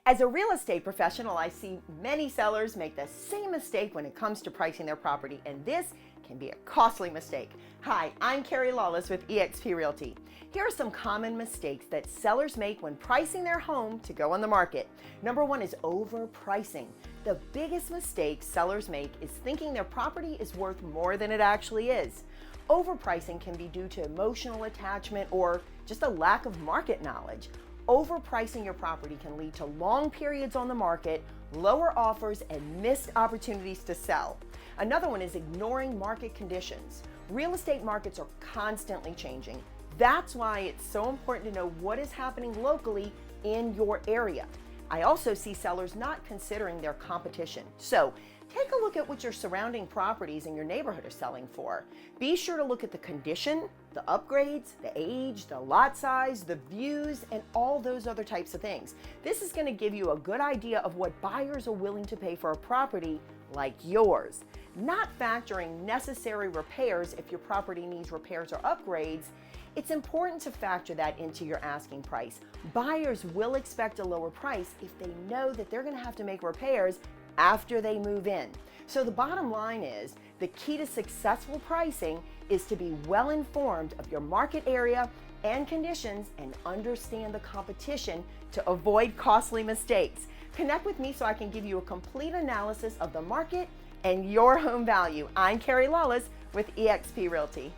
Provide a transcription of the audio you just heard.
As a real estate professional, I see many sellers make the same mistake when it comes to pricing their property, and this can be a costly mistake. Hi, I'm Kerri Lawless with eXp Realty. Here are some common mistakes that sellers make when pricing their home to go on the market. Number one is overpricing. The biggest mistake sellers make is thinking their property is worth more than it actually is. Overpricing can be due to emotional attachment or just a lack of market knowledge. Overpricing your property can lead to long periods on the market, lower offers, and missed opportunities to sell. Another one is ignoring market conditions. Real estate markets are constantly changing. That's why it's so important to know what is happening locally in your area. I also see sellers not considering their competition. So take a look at what your surrounding properties in your neighborhood are selling for. Be sure to look at the condition, the upgrades, the age, the lot size, the views, and all those other types of things. This is going to give you a good idea of what buyers are willing to pay for a property like yours. Not factoring necessary repairs if your property needs repairs or upgrades, it's important to factor that into your asking price. Buyers will expect a lower price if they know that they're going to have to make repairs after they move in. So the bottom line is, the key to successful pricing is to be well informed of your market area and conditions and understand the competition to avoid costly mistakes. Connect with me so I can give you a complete analysis of the market and your home value. I'm Kerri Lawless with eXp Realty.